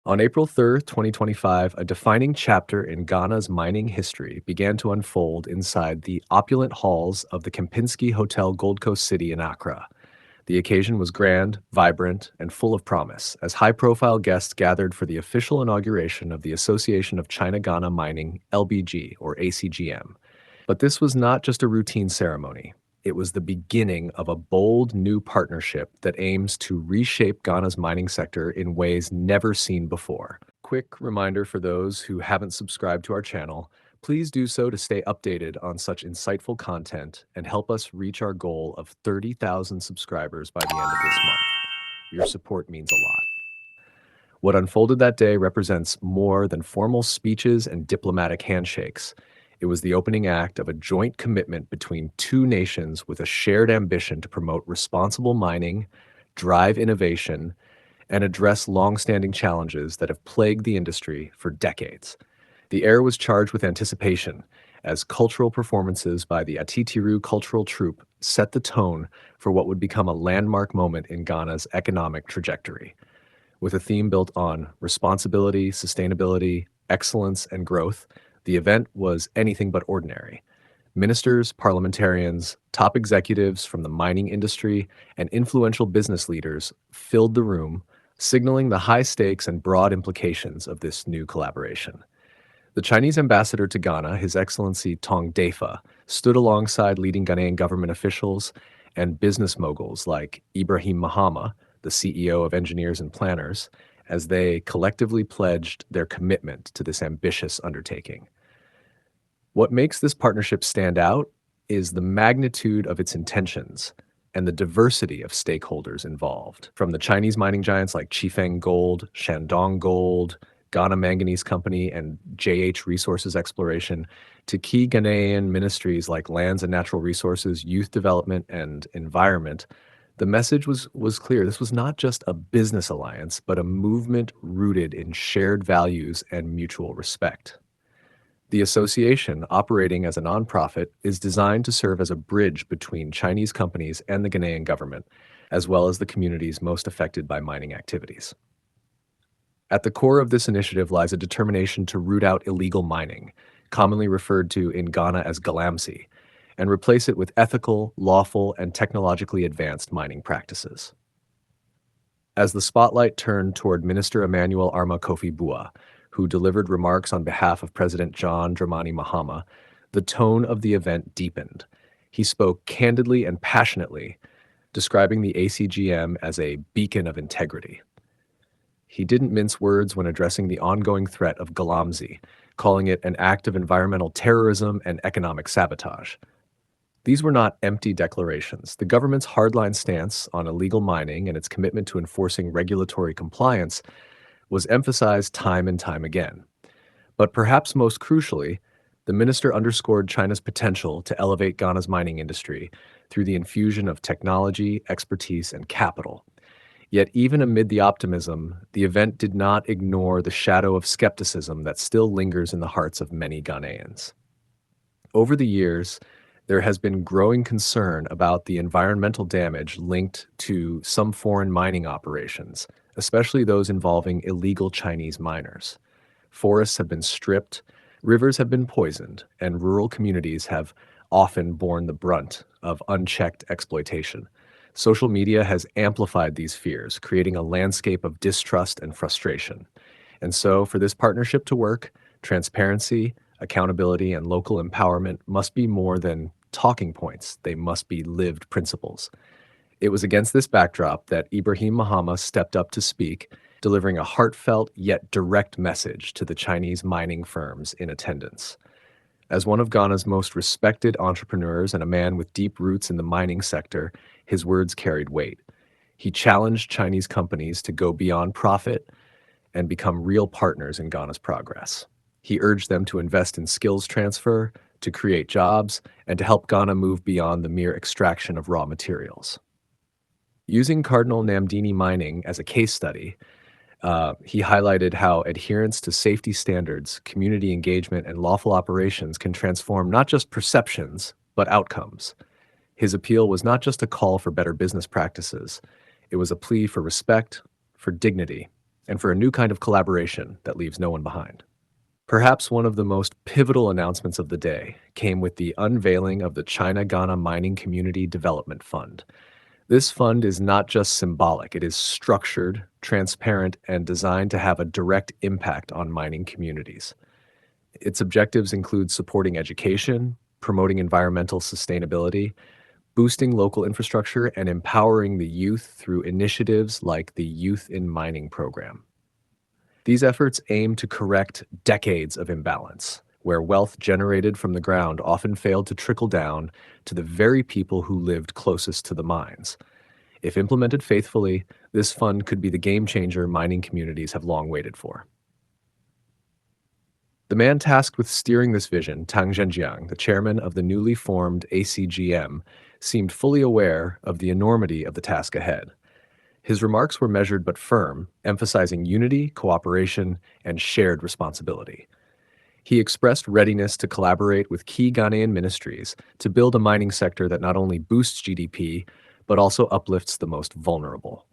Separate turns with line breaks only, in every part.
On April 3rd, 2025, a defining chapter in Ghana's mining history began to unfold inside the opulent halls of the Kempinski Hotel Gold Coast City in Accra. The occasion was grand, vibrant, and full of promise as high profile guests gathered for the official inauguration of the Association of China Ghana Mining LBG or ACGM. But this was not just a routine ceremony. It was the beginning of a bold new partnership that aims to reshape Ghana's mining sector in ways never seen before. Quick reminder for those who haven't subscribed to our channel, please do so to stay updated on such insightful content and help us reach our goal of 30,000 subscribers by the end of this month. Your support means a lot. What unfolded that day represents more than formal speeches and diplomatic handshakes. It was the opening act of a joint commitment between two nations with a shared ambition to promote responsible mining, drive innovation, and address long-standing challenges that have plagued the industry for decades. The air was charged with anticipation as cultural performances by the Atitiru Cultural Troupe set the tone for what would become a landmark moment in Ghana's economic trajectory. With a theme built on responsibility, sustainability, excellence, and growth, the event was anything but ordinary. Ministers, parliamentarians, top executives from the mining industry, and influential business leaders filled the room, signaling the high stakes and broad implications of this new collaboration. The Chinese ambassador to Ghana, His Excellency Tong Defa, stood alongside leading Ghanaian government officials and business moguls like Ibrahim Mahama, the CEO of Engineers and Planners, as they collectively pledged their commitment to this ambitious undertaking. What makes this partnership stand out is the magnitude of its intentions and the diversity of stakeholders involved, from the Chinese mining giants like Chifeng Gold, Shandong Gold, Ghana Manganese Company, and JH Resources Exploration, to key Ghanaian ministries like Lands and Natural Resources, Youth Development, and Environment. The message was clear. This was not just a business alliance, but a movement rooted in shared values and mutual respect. The association, operating as a nonprofit, is designed to serve as a bridge between Chinese companies and the Ghanaian government, as well as the communities most affected by mining activities. At the core of this initiative lies a determination to root out illegal mining, commonly referred to in Ghana as Galamsey, and replace it with ethical, lawful, and technologically advanced mining practices. As the spotlight turned toward Minister Emmanuel Arma Kofi Bua, who delivered remarks on behalf of President John Dramani Mahama, the tone of the event deepened. He spoke candidly and passionately, describing the ACGM as a beacon of integrity. He didn't mince words when addressing the ongoing threat of Galamsey, calling it an act of environmental terrorism and economic sabotage. These were not empty declarations. The government's hardline stance on illegal mining and its commitment to enforcing regulatory compliance was emphasized time and time again. But perhaps most crucially, the minister underscored China's potential to elevate Ghana's mining industry through the infusion of technology, expertise, and capital. Yet even amid the optimism, the event did not ignore the shadow of skepticism that still lingers in the hearts of many Ghanaians. Over the years, there has been growing concern about the environmental damage linked to some foreign mining operations, especially those involving illegal Chinese miners. Forests have been stripped, rivers have been poisoned, and rural communities have often borne the brunt of unchecked exploitation. Social media has amplified these fears, creating a landscape of distrust and frustration. And so, for this partnership to work, transparency, accountability, and local empowerment must be more than talking points. They must be lived principles. It was against this backdrop that Ibrahim Mahama stepped up to speak, delivering a heartfelt yet direct message to the Chinese mining firms in attendance. As one of Ghana's most respected entrepreneurs and a man with deep roots in the mining sector, his words carried weight. He challenged Chinese companies to go beyond profit and become real partners in Ghana's progress. He urged them to invest in skills transfer, to create jobs, and to help Ghana move beyond the mere extraction of raw materials. Using Cardinal Namdini mining as a case study, he highlighted how adherence to safety standards, community engagement, and lawful operations can transform not just perceptions, but outcomes. His appeal was not just a call for better business practices. It was a plea for respect, for dignity, and for a new kind of collaboration that leaves no one behind. Perhaps one of the most pivotal announcements of the day came with the unveiling of the China-Ghana Mining Community Development Fund. This fund is not just symbolic, it is structured, transparent, and designed to have a direct impact on mining communities. Its objectives include supporting education, promoting environmental sustainability, boosting local infrastructure, and empowering the youth through initiatives like the Youth in Mining program. These efforts aim to correct decades of imbalance, where wealth generated from the ground often failed to trickle down to the very people who lived closest to the mines. If implemented faithfully, this fund could be the game changer mining communities have long waited for. The man tasked with steering this vision, Tang Zhenjiang, the chairman of the newly formed ACGM, seemed fully aware of the enormity of the task ahead. His remarks were measured but firm, emphasizing unity, cooperation, and shared responsibility. He expressed readiness to collaborate with key Ghanaian ministries to build a mining sector that not only boosts GDP, but also uplifts the most vulnerable.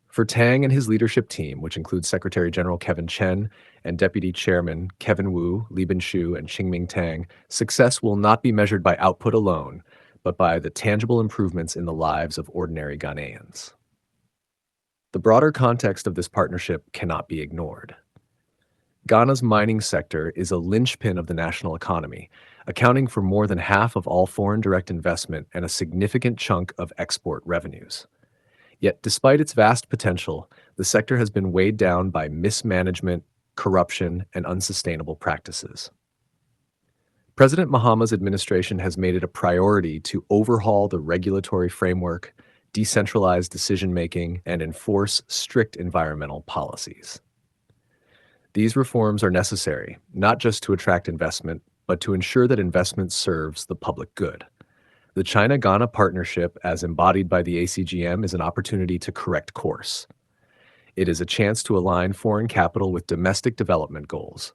For Tang and his leadership team, which includes Secretary General Kevin Chen and Deputy Chairman Kevin Wu, Li Binshu, and Qingming Tang, success will not be measured by output alone, but by the tangible improvements in the lives of ordinary Ghanaians. The broader context of this partnership cannot be ignored. Ghana's mining sector is a linchpin of the national economy, accounting for more than half of all foreign direct investment and a significant chunk of export revenues. Yet, despite its vast potential, the sector has been weighed down by mismanagement, corruption, and unsustainable practices. President Mahama's administration has made it a priority to overhaul the regulatory framework, decentralize decision-making, and enforce strict environmental policies. These reforms are necessary, not just to attract investment, but to ensure that investment serves the public good. The China-Ghana partnership, as embodied by the ACGM, is an opportunity to correct course. It is a chance to align foreign capital with domestic development goals.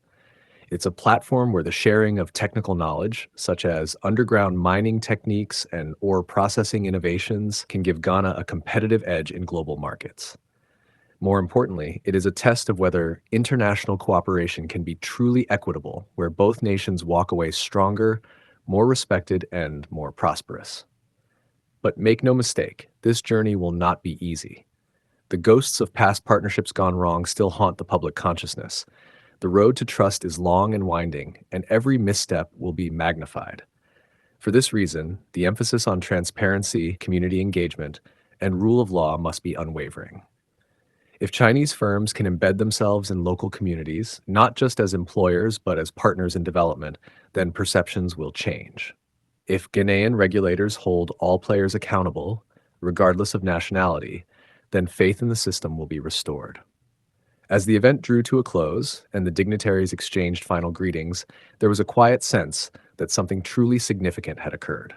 It's a platform where the sharing of technical knowledge, such as underground mining techniques and ore processing innovations, can give Ghana a competitive edge in global markets. More importantly, it is a test of whether international cooperation can be truly equitable, where both nations walk away stronger, more respected, and more prosperous. But make no mistake, this journey will not be easy. The ghosts of past partnerships gone wrong still haunt the public consciousness. The road to trust is long and winding, and every misstep will be magnified. For this reason, the emphasis on transparency, community engagement, and rule of law must be unwavering. If Chinese firms can embed themselves in local communities, not just as employers but as partners in development, then perceptions will change. If Ghanaian regulators hold all players accountable, regardless of nationality, then faith in the system will be restored. As the event drew to a close and the dignitaries exchanged final greetings, there was a quiet sense that something truly significant had occurred.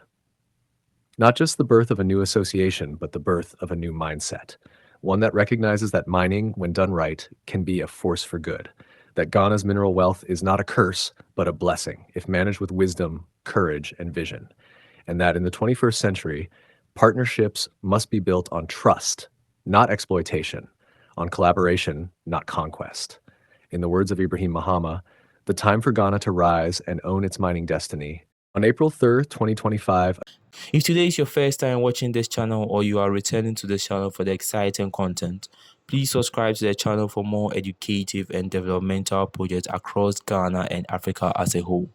Not just the birth of a new association, but the birth of a new mindset, one that recognizes that mining, when done right, can be a force for good, that Ghana's mineral wealth is not a curse, but a blessing, if managed with wisdom, courage, and vision, and that in the 21st century, partnerships must be built on trust, not exploitation, on collaboration, not conquest. In the words of Ibrahim Mahama, the time for Ghana to rise and own its mining destiny. On April 3rd, 2025,
if today is your first time watching this channel or you are returning to this channel for the exciting content, please subscribe to the channel for more educative and developmental projects across Ghana and Africa as a whole.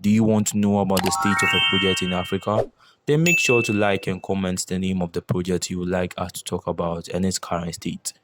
Do you want to know about the state of a project in Africa? Then make sure to like and comment the name of the project you would like us to talk about and its current state.